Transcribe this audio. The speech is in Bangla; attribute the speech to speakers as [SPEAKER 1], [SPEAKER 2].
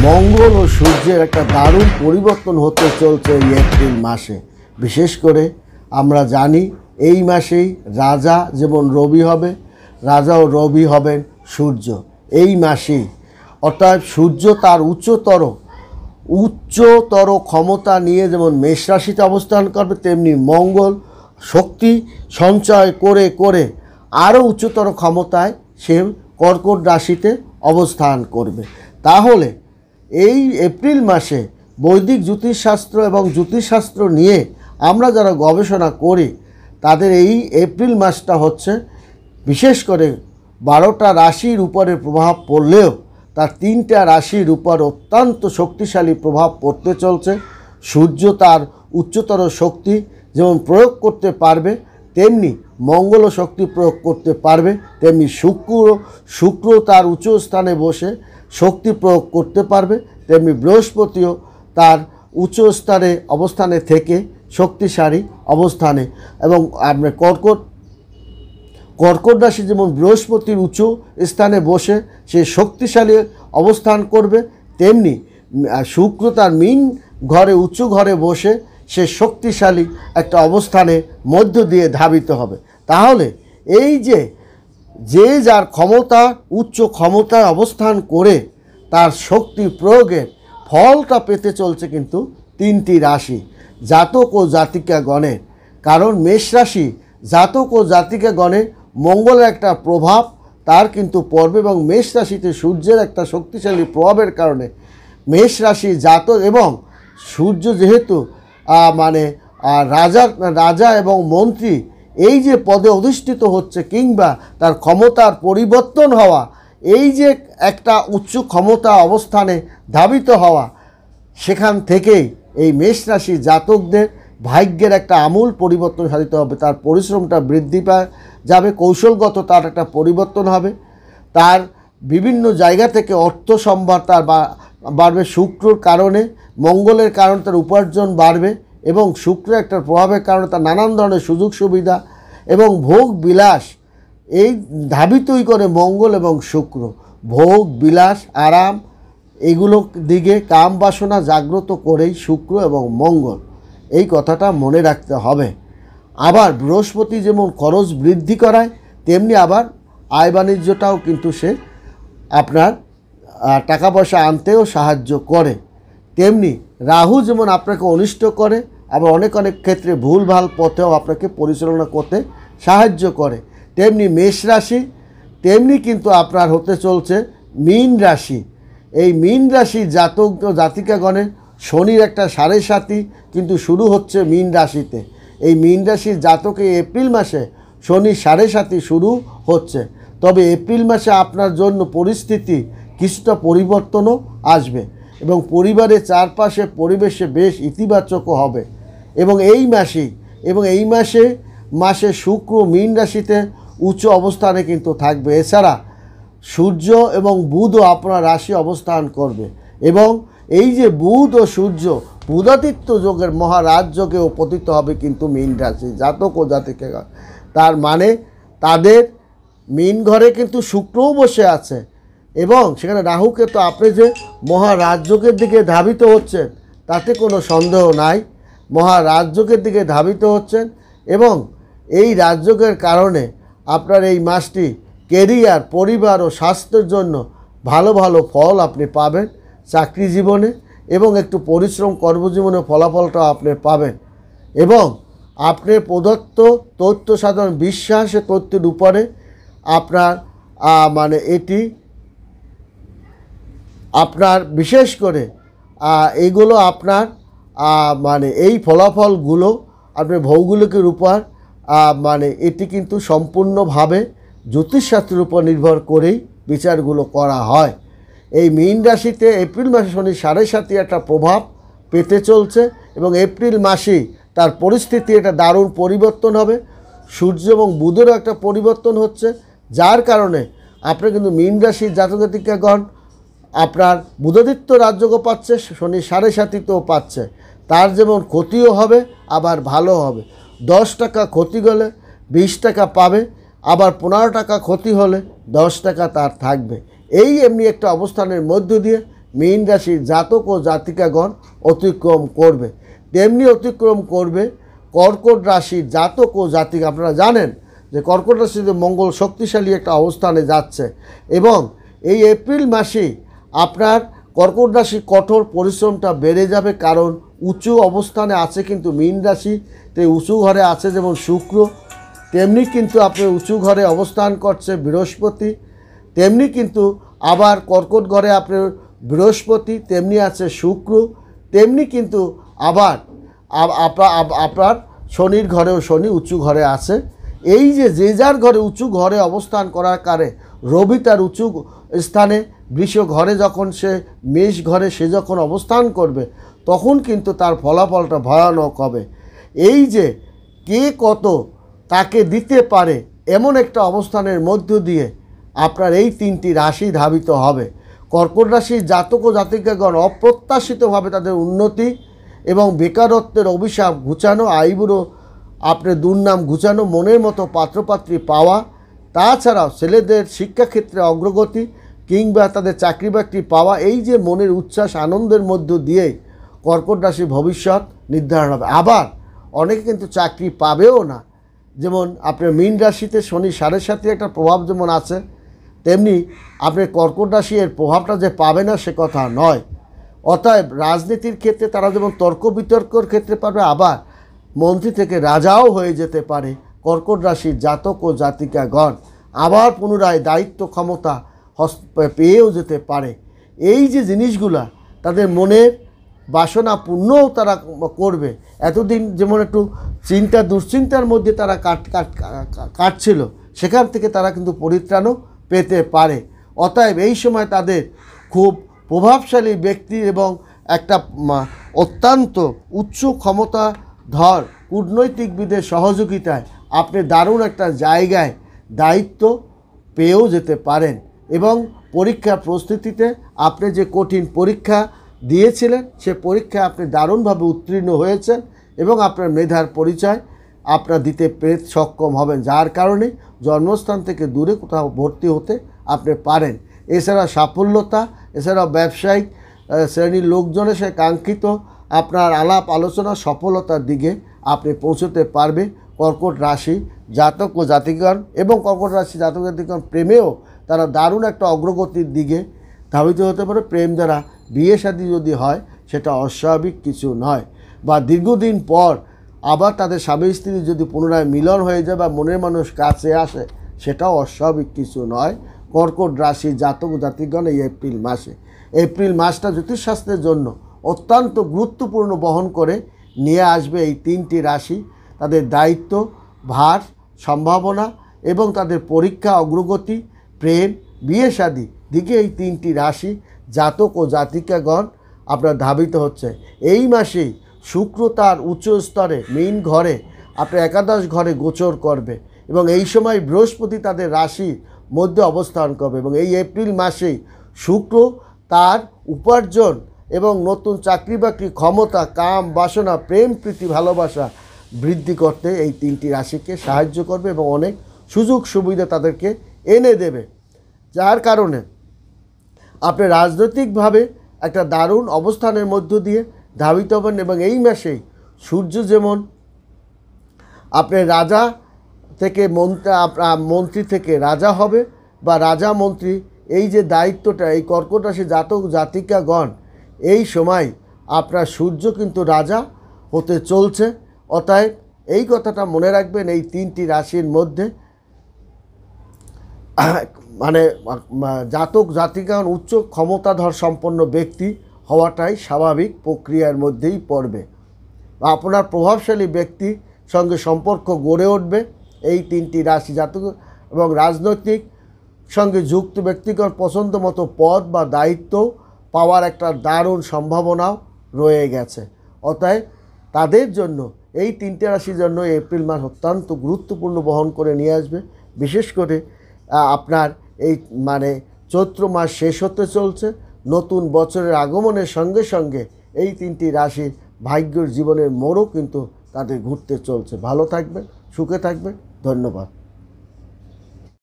[SPEAKER 1] মঙ্গল ও সূর্যের একটা দারুণ পরিবর্তন হতে চলছে এই এপ্রিল মাসে। বিশেষ করে আমরা জানি এই মাসেই রাজা যেমন রবি হবে, রাজা ও রবি হবেন সূর্য এই মাসেই। অর্থাৎ সূর্য তার উচ্চতর ক্ষমতা নিয়ে যেমন মেষ রাশিতে অবস্থান করবে, তেমনি মঙ্গল শক্তি সঞ্চয় করে করে আরও উচ্চতর ক্ষমতায় সে কর্কট রাশিতে অবস্থান করবে। তাহলে এই এপ্রিল মাসে বৈদিক জ্যোতিষশাস্ত্র এবং জ্যোতিষশাস্ত্র নিয়ে আমরা যারা গবেষণা করি তাদের এই এপ্রিল মাসটা হচ্ছে বিশেষ করে 12টা রাশির উপরে প্রভাব পড়লেও তার 3টা রাশির উপর অত্যন্ত শক্তিশালী প্রভাব পড়তে চলছে। সূর্য তার উচ্চতর শক্তি যেমন প্রয়োগ করতে পারবে, তেমনি মঙ্গল শক্তি প্রয়োগ করতে পারবে, তেমনি শুক্র তার উচ্চ স্থানে বসে শক্তি প্রয়োগ করতে পারবে, তেমনি বৃহস্পতিও তার উচ্চ স্তরে অবস্থানে থেকে শক্তিশালী অবস্থানে, এবং আপনার কর্কট রাশি যেমন বৃহস্পতির উঁচু স্থানে বসে সে শক্তিশালী অবস্থান করবে, তেমনি শুক্র তার মীন ঘরে উঁচু ঘরে বসে সে শক্তিশালী একটা অবস্থানের মধ্য দিয়ে ধাবিত হবে। তাহলে এই যে যার ক্ষমতা উচ্চ ক্ষমতায় অবস্থান করে তার শক্তি প্রয়োগের ফলটা পেতে চলছে কিন্তু 3টি রাশি জাতক ও জাতিকাগণের। কারণ মেষ রাশি জাতক ও জাতিকাগণের মঙ্গলের একটা প্রভাব তার কিন্তু পড়বে, এবং মেষ রাশিতে সূর্যের একটা শক্তিশালী প্রভাবের কারণে মেষ রাশি জাতক এবং সূর্য যেহেতু রাজা এবং মন্ত্রী এই যে পদে অধিষ্ঠিত হচ্ছে কিংবা তার ক্ষমতার পরিবর্তন হওয়া, এই যে একটা উচ্চ ক্ষমতা অবস্থানে ধাবিত হওয়া, সেখান থেকেই এই মেষ রাশি জাতকদের ভাগ্যের একটা আমূল পরিবর্তন সাধিত হবে। তার পরিশ্রমটা বৃদ্ধি পায় যাবে, কৌশলগত তার একটা পরিবর্তন হবে, তার বিভিন্ন জায়গা থেকে অর্থ সম্ভার তার বাড়বে শুক্রর কারণে, মঙ্গলের কারণে তার উপার্জন বাড়বে, এবং শুক্রের একটা প্রভাবের কারণে তার নানান ধরনের সুযোগ সুবিধা এবং ভোগ বিলাস এই ধাবিতই করে মঙ্গল এবং শুক্র। ভোগ বিলাস আরাম এগুলোর দিকে কাম বাসনা জাগ্রত করেই শুক্র এবং মঙ্গল, এই কথাটা মনে রাখতে হবে। আবার বৃহস্পতি যেমন খরচ বৃদ্ধি করায়, তেমনি আবার আয় বাণিজ্যটাও কিন্তু সে আপনার টাকা পয়সা আনতেও সাহায্য করে। তেমনি রাহু যেমন আপনাকে অনিষ্ট করে, আবার অনেক ক্ষেত্রে ভুলভাল পথেও আপনাকে পরিচালনা করতে সাহায্য করে। তেমনি মেষ রাশি তেমনি কিন্তু আপনার হতে চলছে মীন রাশি। এই মীন রাশি জাতক জাতিকাগণের শনির একটা 7.5 কিন্তু শুরু হচ্ছে মীন রাশিতে। এই মীন রাশির জাতকে এপ্রিল মাসে শনি 7.5 শুরু হচ্ছে। তবে এপ্রিল মাসে আপনার জন্য পরিস্থিতি কিছুটা পরিবর্তনও আসবে, এবং পরিবারের চারপাশে পরিবেশে বেশ ইতিবাচকও হবে। এবং এই মাসে শুক্র মীন রাশিতে উচ্চ অবস্থানে কিন্তু থাকবে। এছাড়া সূর্য এবং বুধও আপনার রাশি অবস্থান করবে, এবং এই যে বুধ ও সূর্য বুধাদিত্য যোগের মহারাজ যোগেও পতিত হবে কিন্তু মীন রাশি জাতক ও জাতিকাগণ। তার মানে তাদের মীন ঘরে কিন্তু শুক্রও বসে আছে, এবং সেখানে রাহুকে তো আপনি যে মহারাজযোগের দিকে ধাবিত হচ্ছেন তাতে কোনো সন্দেহ নাই, মহারাজযোগের দিকে ধাবিত হচ্ছেন, এবং এই রাজযোগের কারণে আপনার এই মাসটি কেরিয়ার পরিবার ও স্বাস্থ্যের জন্য ভালো ফল আপনি পাবেন চাকরি জীবনে, এবং একটু পরিশ্রম কর্মজীবনে ফলাফলটাও আপনি পাবেন। এবং আপনার প্রদত্ত তথ্য সাধারণ বিশ্বাসের তথ্যের উপরে আপনার এটি আপনার বিশেষ করে এগুলো আপনার এই ফলাফলগুলো আপনার ভৌগোলিকের উপর এটি কিন্তু সম্পূর্ণভাবে জ্যোতিষশাস্ত্রের উপর নির্ভর করেই বিচারগুলো করা হয়। এই মীন রাশিতে এপ্রিল মাসে শনি 7.5 একটা প্রভাব পেতে চলছে, এবং এপ্রিল মাসেই তার পরিস্থিতি একটা দারুণ পরিবর্তন হবে। সূর্য এবং বুধেরও একটা পরিবর্তন হচ্ছে, যার কারণে আপনার কিন্তু মীন রাশির জাতক জাতিকাগণ আপনার বুধাদিত্য রাজযোগও পাচ্ছে, শনি 7.5তেও পাচ্ছে। তার যেমন ক্ষতিও হবে আবার ভালো হবে। 10 টাকা ক্ষতি গেলে 20 টাকা পাবে, আবার 15 টাকা ক্ষতি হলে 10 টাকা তার থাকবে। এই এমনি একটা অবস্থানের মধ্য দিয়ে মীন রাশির জাতক ও জাতিকাগণ অতিক্রম করবে। তেমনি অতিক্রম করবে কর্কট রাশির জাতক ও জাতিকা। আপনারা জানেন যে কর্কট রাশিতে মঙ্গল শক্তিশালী একটা অবস্থানে যাচ্ছে এবং এই এপ্রিল মাসেই আপনার কর্কট রাশির কঠোর পরিশ্রমটা বেড়ে যাবে, কারণ উঁচু অবস্থানে আছে কিন্তু মীন রাশিতে উঁচু ঘরে আছে যেমন শুক্র, তেমনি কিন্তু আপনার উঁচু ঘরে অবস্থান করছে বৃহস্পতি, তেমনি কিন্তু আবার কর্কট ঘরে আপনার বৃহস্পতি, তেমনি আছে শুক্র, তেমনি কিন্তু আবার আপনার শনির ঘরেও শনি উঁচু ঘরে আছে। এই যে যার ঘরে উঁচু ঘরে অবস্থান করার কারণে রবি তার উঁচু স্থানে বৃষ ঘরে যখন সে মেষ ঘরে সে যখন অবস্থান করবে তখন কিন্তু তার ফলাফলটা ভয়ানক হবে। এই যে কে কত তাকে দিতে পারে এমন একটা অবস্থানের মধ্য দিয়ে আপনার এই তিনটি রাশি ধাবিত হবে। কর্কট রাশির জাতক ও জাতিকাগণ অপ্রত্যাশিতভাবে তাদের উন্নতি এবং বেকারত্বের অভিশাপ ঘুচানো, আইবুড়ো আপনার দুর্নাম ঘুচানো, মনের মতো পাত্রপাত্রী পাওয়া, তাছাড়াও ছেলেদের শিক্ষাক্ষেত্রে অগ্রগতি কিংবা তাদের চাকরি বাকরি পাওয়া, এই যে মনের উচ্ছ্বাস আনন্দের মধ্য দিয়েই কর্কট রাশির ভবিষ্যৎ নির্ধারণ হবে। আবার অনেকে কিন্তু চাকরি পাবেও না, যেমন আপনার মীন রাশিতে শনি 7.5 একটা প্রভাব যেমন আছে, তেমনি আপনার কর্কট রাশি এর প্রভাবটা যে পাবে না সে কথা নয়। অতএব রাজনীতির ক্ষেত্রে তারা যেমন তর্ক বিতর্কর ক্ষেত্রে পাবে, আবার মন্ত্রী থেকে রাজাও হয়ে যেতে পারে কর্কট রাশির জাতক ও জাতিকাগণ। আবার পুনরায় দায়িত্ব ক্ষমতা পেয়েও যেতে পারে। এই যে জিনিসগুলা তাদের মনের বাসনা পূর্ণও তারা করবে। এতদিন যেমন একটু দুশ্চিন্তার মধ্যে তারা কাটছিল, সেখান থেকে তারা কিন্তু পরিত্রাণও পেতে পারে। অতএব এই সময় তাদের খুব প্রভাবশালী ব্যক্তি এবং একটা অত্যন্ত উচ্চ ক্ষমতাধর কূটনৈতিকবিদের সহযোগিতায় আপনি দারুণ একটা জায়গায় দায়িত্ব পেয়েও যেতে পারেন এবং পরীক্ষার প্রস্তুতিতে আপনি যে কঠিন পরীক্ষা দিয়েছিলেন সে পরীক্ষায় আপনি দারুণভাবে উত্তীর্ণ হয়েছেন এবং আপনার মেধার পরিচয় আপনারা দিতে পেরে সক্ষম হবেন, যার কারণে জন্মস্থান থেকে দূরে কোথাও ভর্তি হতে আপনি পারেন। এছাড়া সাফল্যতা, এছাড়াও ব্যবসায়িক শ্রেণীর লোকজনের সে কাঙ্ক্ষিত আপনার আলাপ আলোচনা সফলতার দিকে আপনি পৌঁছতে পারবে কর্কট রাশি জাতক ও জাতিগণ। এবং কর্কট রাশি জাতক জাতিগণ প্রেমেও তারা দারুণ একটা অগ্রগতির দিকে ধাবিত হতে পারে। প্রেম দ্বারা বিয়ে শাদী যদি হয় সেটা অস্বাভাবিক কিছু নয়, বা দীর্ঘদিন পর আবার তাদের স্বামী স্ত্রী যদি পুনরায় মিলন হয়ে যায় বা মনের মানুষ কাছে আসে সেটাও অস্বাভাবিক কিছু নয়। কর্কট রাশি জাতক জাতিগণ এই এপ্রিল মাসটা জ্যোতিষশাস্ত্রের জন্য অত্যন্ত গুরুত্বপূর্ণ বহন করে নিয়ে আসবে। এই তিনটি রাশি তাদের দায়িত্ব, ভার, সম্ভাবনা এবং তাদের পরীক্ষা, অগ্রগতি, প্রেম, বিয়ে শাদী দিকে এই তিনটি রাশি জাতক ও জাতিকাগণ আপনার ধাবিত হচ্ছে। এই মাসেই শুক্র তার উচ্চ স্তরে মীন ঘরে আপনার একাদশ ঘরে গোচর করবে এবং এই সময় বৃহস্পতি তাদের রাশির মধ্যে অবস্থান করবে এবং এই এপ্রিল মাসেই শুক্র তার উপার্জন এবং নতুন চাকরি বাকরি, ক্ষমতা, কাম, বাসনা, প্রেম, প্রীতি, ভালোবাসা বৃদ্ধি করতে এই তিনটি রাশিকে সাহায্য করবে এবং অনেক সুযোগ সুবিধা তাদেরকে এনে দেবে, যার কারণে আপনি রাজনৈতিকভাবে একটা দারুণ অবস্থানের মধ্য দিয়ে ধাবিত হবেন। এবং এই মাসেই সূর্য যেমন আপনার রাজা থেকে মন্ত্রী থেকে রাজা হবে বা রাজা মন্ত্রী, এই যে দায়িত্বটা এই কর্কট রাশি জাতক জাতিকাগণ এই সময় আপনার সূর্য কিন্তু রাজা হতে চলছে। অতএব এই কথাটা মনে রাখবেন, এই তিনটি রাশির মধ্যে মানে জাতক জাতিকাগণ উচ্চ ক্ষমতাধর সম্পন্ন ব্যক্তি হওয়াটাই স্বাভাবিক প্রক্রিয়ার মধ্যেই পড়বে। আপনার প্রভাবশালী ব্যক্তির সঙ্গে সম্পর্ক গড়ে উঠবে এই তিনটি রাশি জাতক এবং রাজনৈতিক সঙ্গে যুক্ত ব্যক্তিগণ পছন্দ মতো পদ বা দায়িত্ব পাওয়ার একটা দারুণ সম্ভাবনাও রয়ে গেছে। অতএব তাদের জন্য এই তিনটে রাশির জন্য এপ্রিল মাস অত্যন্ত গুরুত্বপূর্ণ বহন করে নিয়ে আসবে। বিশেষ করে আপনার এই চৈত্র মাস শেষ হতে চলছে, নতুন বছরের আগমনের সঙ্গে সঙ্গে এই তিনটি রাশির ভাগ্যের জীবনের মোড়ও কিন্তু তাদের ঘুরতে চলছে। ভালো থাকবেন, সুখে থাকবেন, ধন্যবাদ।